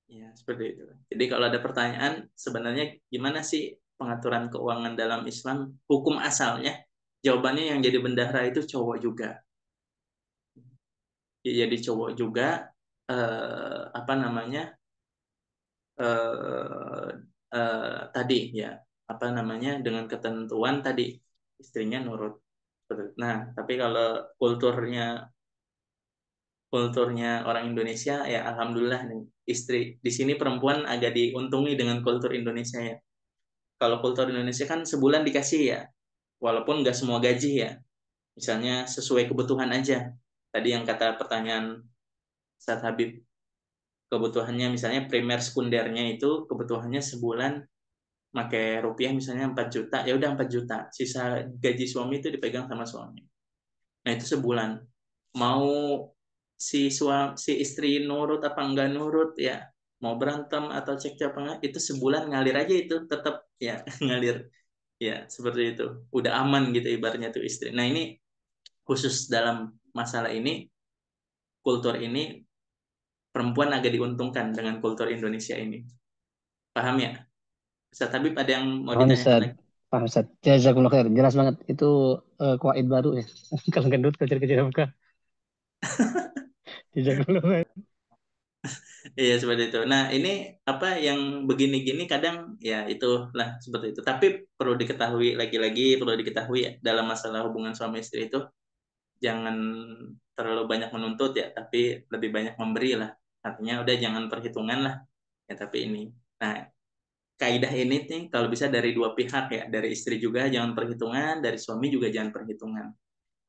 Ya, seperti itu. Jadi kalau ada pertanyaan, sebenarnya gimana sih pengaturan keuangan dalam Islam, hukum asalnya? Jawabannya yang jadi bendahara itu cowok juga. Ya, jadi cowok juga, apa namanya, eh, tadi ya, apa namanya, dengan ketentuan tadi, istrinya nurut. Nah, tapi kalau kulturnya orang Indonesia ya alhamdulillah nih, istri di sini perempuan agak diuntungi dengan kultur Indonesia ya. Kalau kultur Indonesia kan sebulan dikasih ya, walaupun nggak semua gaji ya. Misalnya sesuai kebutuhan aja. Tadi yang kata pertanyaan Ustadz Habib, kebutuhannya misalnya primer sekundernya itu kebutuhannya sebulan pakai rupiah misalnya 4 juta, ya udah 4 juta. Sisa gaji suami itu dipegang sama suami. Nah, itu sebulan. Mau si istri nurut apa enggak nurut ya, mau berantem atau cekcok apa enggak, itu sebulan ngalir aja itu tetap ya ngalir ya, seperti itu udah aman gitu ibaratnya tuh istri. Nah, ini khusus dalam masalah ini, kultur ini perempuan agak diuntungkan dengan kultur Indonesia ini, paham ya Ustaz Habib? Ada yang mau Paham ditanyakan Ustaz. lagi? Paham Ustaz. Jazakumullah khair. Jelas banget. Itu kuaid baru ya. Kalau gendut kecil-kecil muka. Jazakumullah khair. Iya, seperti itu. Nah, ini apa yang begini-gini kadang ya itulah seperti itu. Tapi perlu diketahui, lagi-lagi perlu diketahui ya, dalam masalah hubungan suami istri itu jangan terlalu banyak menuntut ya, tapi lebih banyak memberi lah. Artinya udah jangan perhitungan lah. ya, tapi ini. Nah, kaidah ini nih kalau bisa dari dua pihak ya, dari istri juga jangan perhitungan, dari suami juga jangan perhitungan.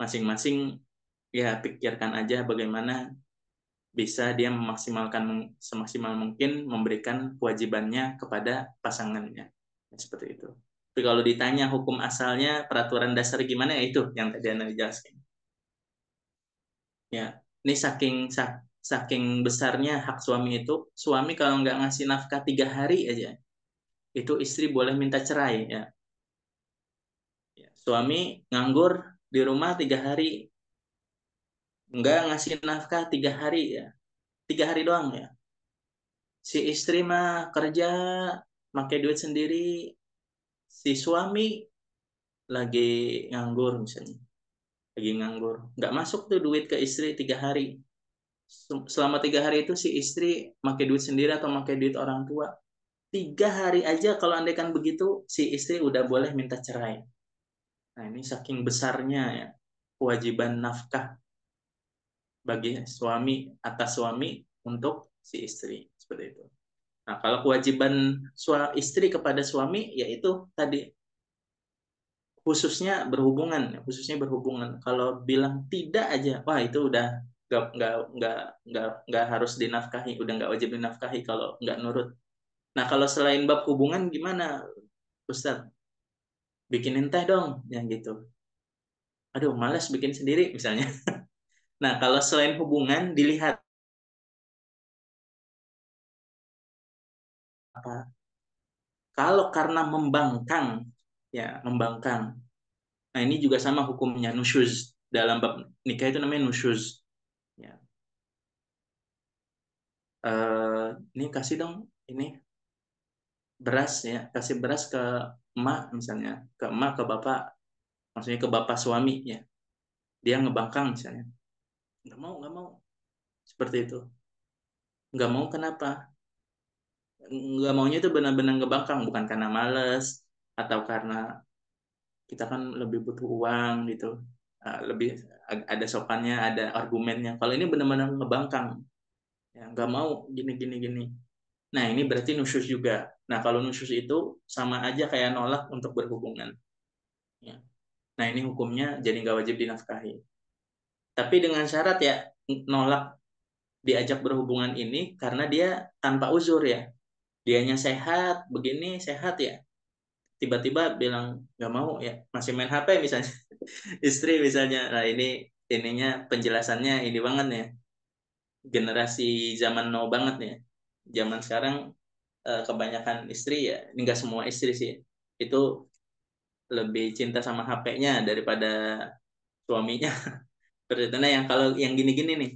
Masing-masing ya pikirkan aja bagaimana bisa dia memaksimalkan semaksimal mungkin memberikan kewajibannya kepada pasangannya. Ya, seperti itu. Tapi kalau ditanya hukum asalnya, peraturan dasar gimana, ya itu yang tadi Anda jelaskan. Ya, ini saking besarnya hak suami itu, suami kalau nggak ngasih nafkah 3 hari aja, itu istri boleh minta cerai ya. Ya, suami nganggur di rumah 3 hari, nggak ngasih nafkah 3 hari ya, 3 hari doang ya. Si istri mah kerja, pakai duit sendiri, si suami lagi nganggur misalnya, lagi nganggur, nggak masuk tuh duit ke istri 3 hari. Selama 3 hari itu si istri pakai duit sendiri atau pakai duit orang tua. 3 hari aja kalau andaikan begitu, si istri udah boleh minta cerai. Nah ini saking besarnya ya kewajiban nafkah bagi suami, atas suami untuk si istri seperti itu. Nah kalau kewajiban istri kepada suami yaitu tadi khususnya berhubungan. Kalau bilang tidak aja, wah itu udah nggak harus dinafkahi, udah nggak wajib dinafkahi kalau nggak nurut. Nah kalau selain bab hubungan gimana, Ustaz? Bikinin teh dong, yang gitu. Aduh, malas bikin sendiri misalnya. Nah kalau selain hubungan dilihat apa? Kalau karena membangkang, ya membangkang. Nah ini juga sama hukumnya nusyuz, dalam bab nikah itu namanya nusyuz. Ya. Ini kasih dong ini beras ya, kasih beras ke emak misalnya, ke emak, ke bapak, maksudnya ke bapak suami ya, dia ngebangkang misalnya, nggak mau seperti itu, nggak mau kenapa, nggak maunya itu benar-benar ngebangkang, bukan karena males atau karena kita kan lebih butuh uang gitu. Lebih ada sopannya, ada argumennya. Kalau ini benar-benar ngebangkang, ya nggak mau gini gini gini. Nah ini berarti nusyus juga. Nah kalau nusyus itu sama aja kayak nolak untuk berhubungan. Ya. Nah ini hukumnya jadi nggak wajib dinafkahi. Tapi dengan syarat ya, nolak diajak berhubungan ini karena dia tanpa uzur ya. Dianya sehat, begini sehat ya. Tiba-tiba bilang nggak mau ya, masih main HP misalnya. Istri misalnya. Nah ini ininya penjelasannya ini banget ya. Generasi zaman now banget ya. Zaman sekarang kebanyakan istri ya, ini nggak semua istri sih. Itu lebih cinta sama HP-nya daripada suaminya. Nah yang kalau yang gini-gini nih,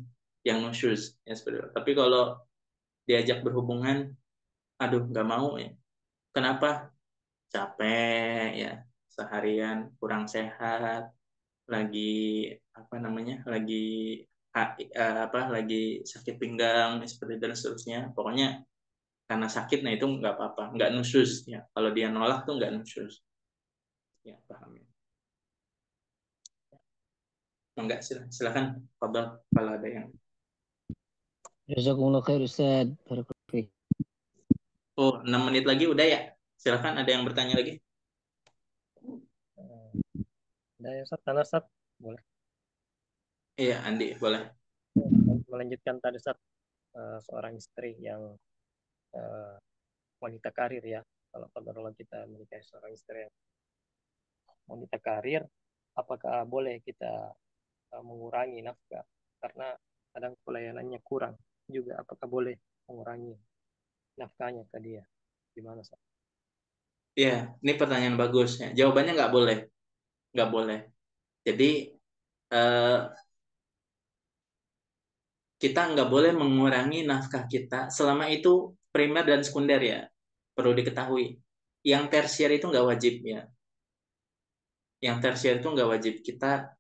yang no shoes ya seperti itu. Tapi kalau diajak berhubungan, aduh nggak mau ya. Kenapa? Capek ya, seharian kurang sehat, lagi apa namanya, lagi sakit pinggang seperti itu dan seterusnya. Pokoknya karena sakit, nah itu nggak apa-apa, nggak nusus ya. Kalau dia nolak tuh nggak nusus. Ya paham ya. Enggak, silakan kalau ada yang. Jazakumullah khair Ustaz. Barakallahu fiik. Oh, 6 menit lagi udah ya. Silakan ada yang bertanya lagi. Udah ya Ustaz, karena Ustaz boleh Iya, Andi, boleh. melanjutkan tadi Ustaz, seorang istri yang eh, wanita karir ya. Kalau kalau kita menikahi seorang istri yang wanita karir, apakah boleh kita mengurangi nafkah karena kadang pelayanannya kurang juga, apakah boleh mengurangi nafkahnya ke dia, gimana Ustaz? Iya, ini pertanyaan bagus ya. Jawabannya nggak boleh, nggak boleh. Jadi eh, kita nggak boleh mengurangi nafkah kita selama itu primer dan sekunder ya. Perlu diketahui. Yang tersier itu nggak wajib ya. Yang tersier itu nggak wajib. Kita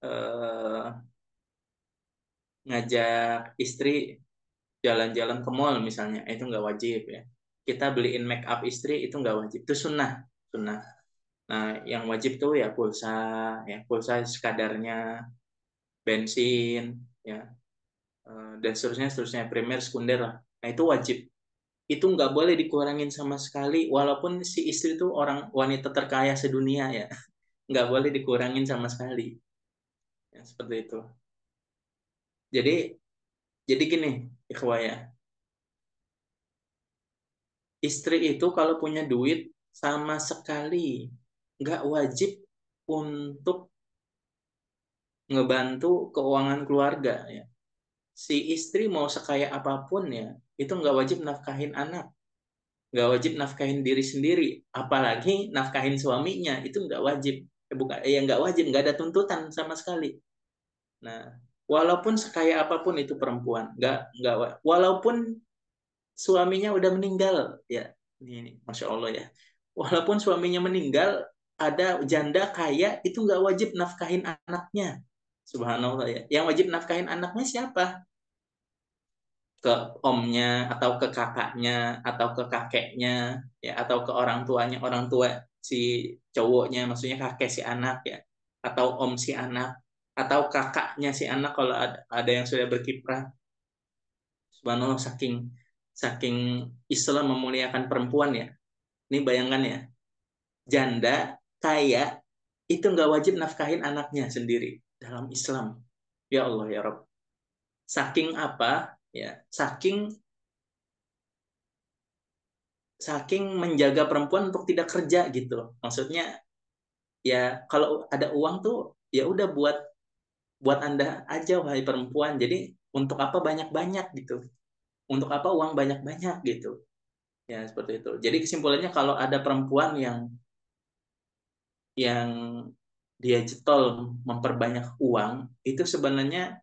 eh, ngajak istri jalan-jalan ke mall misalnya, itu nggak wajib ya. Kita beliin make up istri itu nggak wajib. Itu sunnah, sunnah. Nah, yang wajib tuh ya pulsa sekadarnya, bensin, ya dan seterusnya, seterusnya primer, sekunder lah. Nah itu wajib. itu nggak boleh dikurangin sama sekali, walaupun si istri itu orang wanita terkaya sedunia ya, nggak boleh dikurangin sama sekali. Ya, seperti itu. Jadi gini, ikhwah ya, istri itu kalau punya duit sama sekali nggak wajib untuk ngebantu keuangan keluarga ya. Si istri mau sekaya apapun ya, itu nggak wajib nafkahin anak, nggak wajib nafkahin diri sendiri, apalagi nafkahin suaminya itu nggak wajib. Bukan, ya nggak wajib, nggak ada tuntutan sama sekali. Nah, walaupun sekaya apapun itu perempuan, nggak, walaupun suaminya udah meninggal, ya, ini, masya Allah ya, walaupun suaminya meninggal, ada janda kaya itu nggak wajib nafkahin anaknya, subhanallah ya. Yang wajib nafkahin anaknya siapa? Ke omnya atau ke kakaknya atau ke kakeknya ya, atau ke orang tuanya, orang tua si cowoknya, maksudnya kakek si anak ya, atau om si anak, atau kakaknya si anak kalau ada yang sudah berkiprah. Subhanallah, saking saking Islam memuliakan perempuan ya. Ini bayangkan ya, janda kaya itu nggak wajib nafkahin anaknya sendiri dalam Islam. Ya Allah ya Rob. Saking apa ya? Saking menjaga perempuan untuk tidak kerja gitu. Maksudnya ya kalau ada uang tuh ya udah buat Anda aja wahai perempuan. Jadi untuk apa banyak-banyak gitu? Untuk apa uang banyak-banyak gitu? Ya seperti itu. Jadi kesimpulannya kalau ada perempuan yang dia jetol memperbanyak uang, itu sebenarnya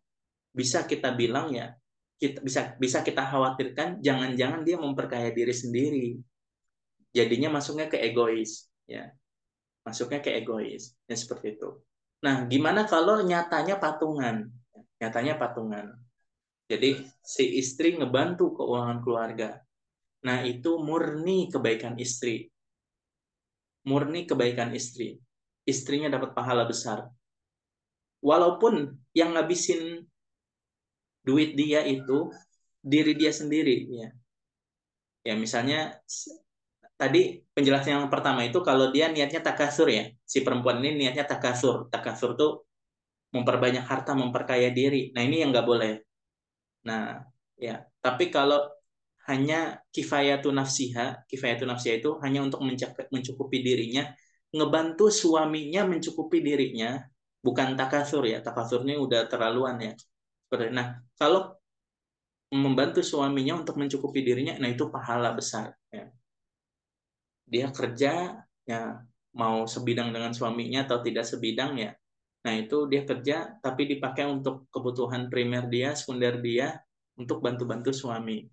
bisa kita bilang ya, kita bisa kita khawatirkan jangan-jangan dia memperkaya diri sendiri. Jadinya masuknya ke egois ya. Masuknya ke egois. Ya seperti itu. Nah, gimana kalau nyatanya patungan? Nyatanya patungan. Jadi si istri ngebantu keuangan keluarga. Nah, itu murni kebaikan istri. Murni kebaikan istri. Istrinya dapat pahala besar. Walaupun yang ngabisin duit dia itu diri dia sendiri ya. Ya misalnya tadi penjelasan yang pertama itu kalau dia niatnya takasur ya. Si perempuan ini niatnya takasur. Takasur tuh memperbanyak harta, memperkaya diri. Nah, ini yang nggak boleh. Nah, ya. Tapi kalau hanya kifayatu nafsiha itu hanya untuk mencukupi dirinya, ngebantu suaminya mencukupi dirinya, bukan takasur ya. Takasurnya udah terlaluan ya. Nah, kalau membantu suaminya untuk mencukupi dirinya, nah itu pahala besar. Ya. Dia kerja, ya mau sebidang dengan suaminya atau tidak sebidang ya. Nah itu dia kerja, tapi dipakai untuk kebutuhan primer dia, sekunder dia, untuk bantu-bantu suami,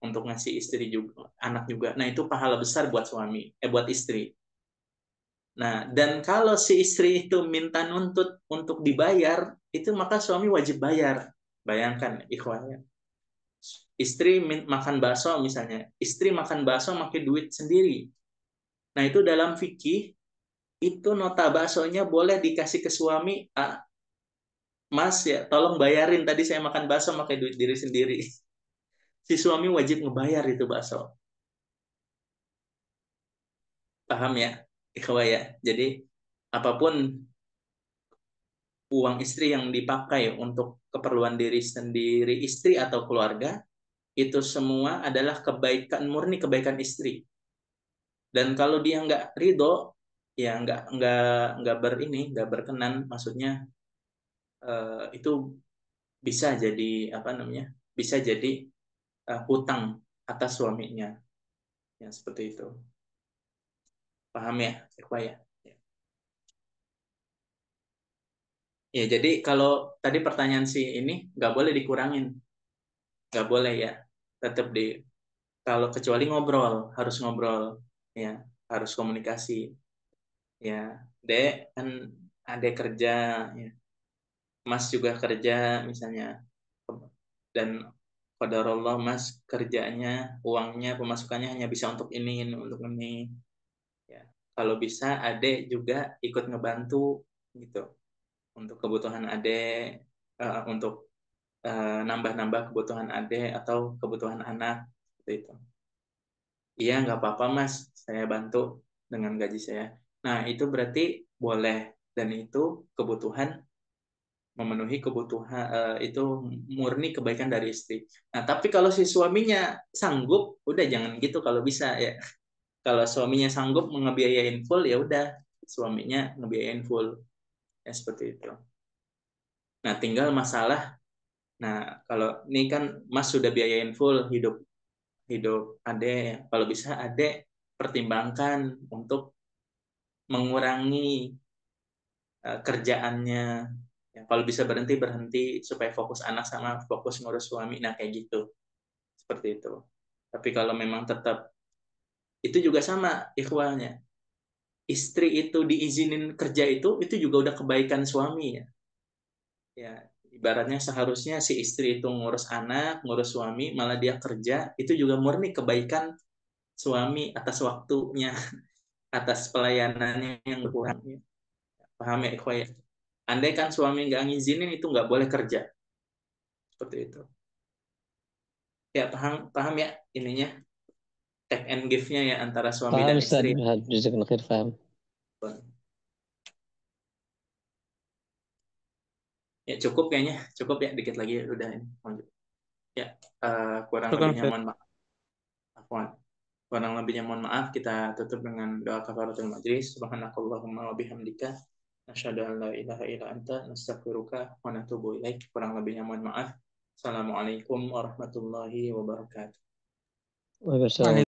untuk ngasih istri juga, anak juga. Nah itu pahala besar buat suami, buat istri. Nah, dan kalau si istri itu minta nuntut untuk dibayar, itu maka suami wajib bayar. Bayangkan, ikhwannya. Istri makan bakso misalnya, istri makan bakso pakai duit sendiri. Nah itu dalam fikih itu nota baksonya boleh dikasih ke suami, ah, Mas ya tolong bayarin tadi saya makan bakso pakai duit diri sendiri. Si suami wajib ngebayar itu bakso. Paham ya? Ikhwah ya. Jadi apapun uang istri yang dipakai untuk keperluan diri sendiri, istri atau keluarga, itu semua adalah kebaikan murni kebaikan istri. Dan kalau dia nggak ridho, ya nggak berkenan, maksudnya itu bisa jadi apa namanya? Bisa jadi hutang atas suaminya, ya seperti itu. Paham ya, Ikhwah ya? Ya, jadi kalau tadi pertanyaan si ini nggak boleh dikurangin, nggak boleh ya, tetap di kalau kecuali ngobrol, harus ngobrol, ya harus komunikasi, ya. Dek kan adek kerja, ya. Mas juga kerja misalnya, dan qadarullah Mas kerjanya, uangnya, pemasukannya hanya bisa untuk ini untuk ini. Ya. Kalau bisa adek juga ikut ngebantu gitu untuk kebutuhan adek, untuk nambah-nambah kebutuhan adek atau kebutuhan anak seperti itu. iya nggak apa-apa mas, saya bantu dengan gaji saya. Nah itu berarti boleh, dan itu kebutuhan, memenuhi kebutuhan, itu murni kebaikan dari istri. Nah tapi kalau si suaminya sanggup, udah jangan gitu kalau bisa ya. Kalau suaminya sanggup ngebiayain full, ya udah suaminya ngebiayain full, ya seperti itu. Nah tinggal masalah, nah kalau ini kan mas sudah biayain full hidup hidup ade, kalau bisa ade pertimbangkan untuk mengurangi kerjaannya. Ya, kalau bisa berhenti berhenti supaya fokus anak sama fokus ngurus suami. Nah kayak gitu, seperti itu. Tapi kalau memang tetap, itu juga sama ikhwalnya. Istri itu diizinin kerja, itu juga udah kebaikan suami ya. Ya, ibaratnya seharusnya si istri itu ngurus anak, ngurus suami, malah dia kerja, itu juga murni kebaikan suami atas waktunya, atas pelayanannya yang kurang. Paham ya ikhwal ya? Andai kan suami nggak ngizinin, itu nggak boleh kerja. Seperti itu. Ya paham, paham ya ininya, take and give-nya ya antara suami Paham dan Ustaz, istri. jazakallahu khair, paham. Ya cukup kayaknya, cukup ya, dikit lagi udah ini. Ya, kurang Syukran lebihnya Ustaz. mohon maaf. Afwan. Kurang lebihnya mohon maaf, kita tutup dengan doa kafaratul majlis. Subhanakallahumma wa bihamdika asyhadu an la ilaha illa anta nastaghfiruka wa natubu ilaik. Kurang lebihnya mohon maaf. Assalamualaikum warahmatullahi wabarakatuh. Waalaikumsalam.